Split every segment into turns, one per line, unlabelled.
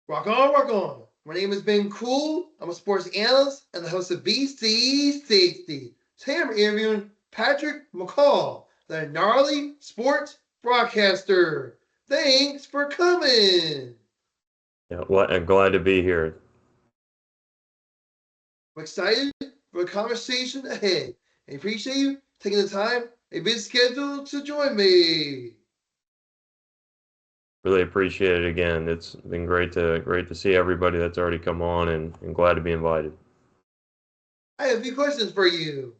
Rock on, rock on. My name is Ben Cool. I'm a sports analyst and the host of BC Safety. Today I'm interviewing Patrick McCall, the gnarly sports broadcaster. Thanks for coming.
Yeah, well, I'm glad to be here.
I'm excited for the conversation ahead. I appreciate you taking the time, a busy schedule, to join me.
Really appreciate it again. It's been great to see everybody that's already come on and glad to be invited.
I have a few questions for you.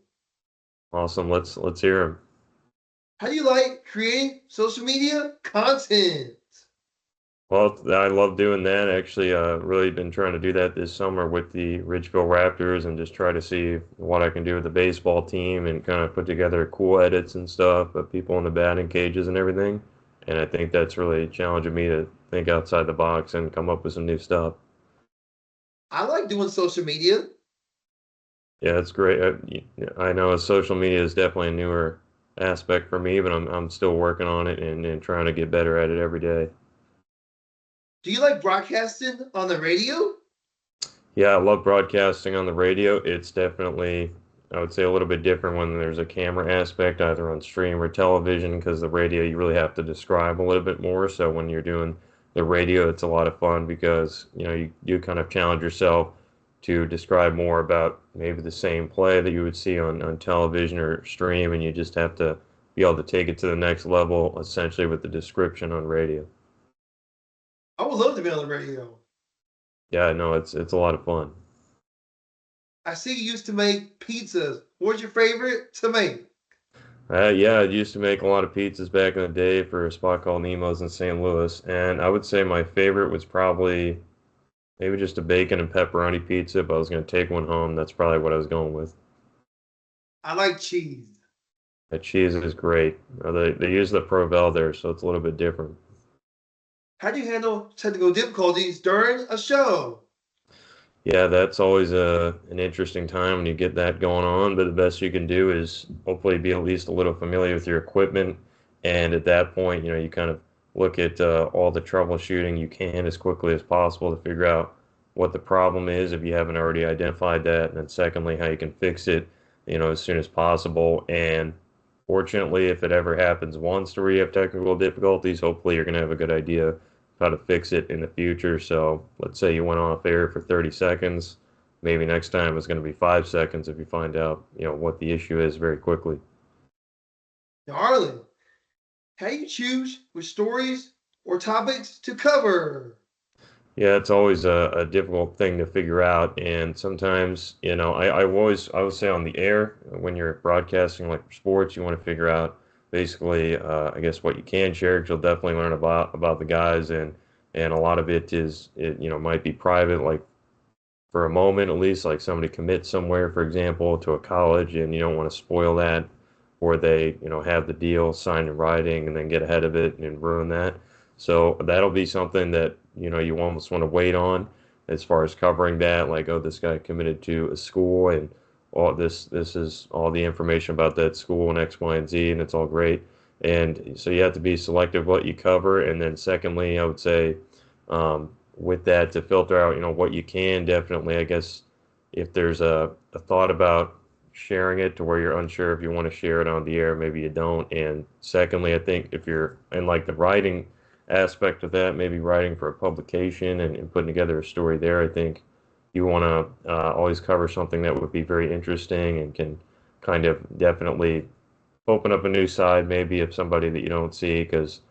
Awesome. Let's hear them.
How do you like creating social media content?
Well, I love doing that. Actually, really been trying to do that this summer with the Ridgeville Raptors and just try to see what I can do with the baseball team and kind of put together cool edits and stuff of people in the batting cages and everything. And I think that's really challenging me to think outside the box and come up with some new stuff.
I like doing social media.
Yeah, it's great. I know social media is definitely a newer aspect for me, but I'm still working on it and trying to get better at it every day.
Do you like broadcasting on the radio?
Yeah, I love broadcasting on the radio. It's definitely, I would say, a little bit different when there's a camera aspect, either on stream or television, because the radio you really have to describe a little bit more. So when you're doing the radio, it's a lot of fun because you kind of challenge yourself to describe more about maybe the same play that you would see on television or stream, and you just have to be able to take it to the next level, essentially with the description on radio.
I would love to be on the radio.
Yeah, no, it's a lot of fun.
I see you used to make pizzas. What's your favorite to make?
Yeah, I used to make a lot of pizzas back in the day for a spot called Nemo's in St. Louis, and I would say my favorite was probably maybe just a bacon and pepperoni pizza, but I was going to take one home. That's probably what I was going with.
I like cheese.
That cheese is great. They use the Provel there, so it's a little bit different.
How do you handle technical difficulties during a show?
Yeah, that's always an interesting time when you get that going on, but the best you can do is hopefully be at least a little familiar with your equipment. And at that point, you kind of look at all the troubleshooting you can as quickly as possible to figure out what the problem is if you haven't already identified that. And then secondly, how you can fix it, as soon as possible. And fortunately, if it ever happens once where you have technical difficulties, hopefully you're going to have a good idea how to fix it in the future. So let's say you went off air for 30 seconds. Maybe next time it's going to be 5 seconds if you find out, what the issue is very quickly.
Darling, how do you choose which stories or topics to cover?
Yeah, it's always a difficult thing to figure out. And sometimes, I would say on the air, when you're broadcasting like for sports, you want to figure out basically, I guess what you can share, 'cause you'll definitely learn about the guys and a lot of it is, might be private, like for a moment at least, like somebody commits somewhere, for example, to a college, and you don't want to spoil that, or they, have the deal signed in writing and then get ahead of it and ruin that. So that'll be something that, you almost want to wait on as far as covering that, like, oh, this guy committed to a school and all this is all the information about that school and X, Y, and Z, and it's all great. And so you have to be selective what you cover. And then secondly, I would say, with that to filter out, what you can definitely, I guess, if there's a thought about sharing it to where you're unsure if you want to share it on the air, maybe you don't. And secondly, I think if you're in like the writing aspect of that, maybe writing for a publication and putting together a story there, I think you want to always cover something that would be very interesting and can kind of definitely open up a new side maybe of somebody that you don't see, because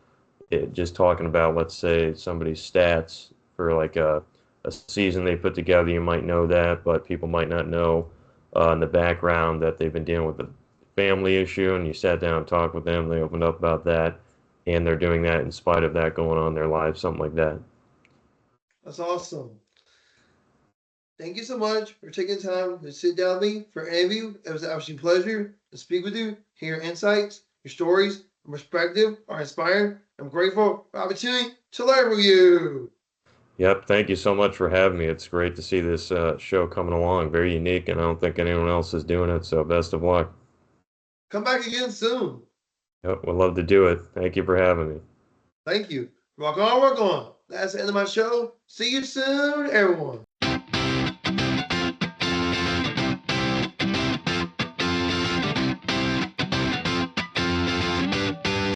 just talking about, let's say, somebody's stats for like a season they put together, you might know that, but people might not know in the background that they've been dealing with a family issue, and you sat down and talked with them, they opened up about that, and they're doing that in spite of that going on in their lives, something like that.
That's awesome. Thank you so much for taking time to sit down with me for an interview. It was an absolute pleasure to speak with you, hear your insights, your stories, and perspective are inspiring. I'm grateful for the opportunity to learn from you.
Yep, thank you so much for having me. It's great to see this show coming along. Very unique, and I don't think anyone else is doing it, so best of luck.
Come back again soon.
Yep, would love to do it. Thank you for having me.
Thank you. Rock on, rock on. That's the end of my show. See you soon, everyone.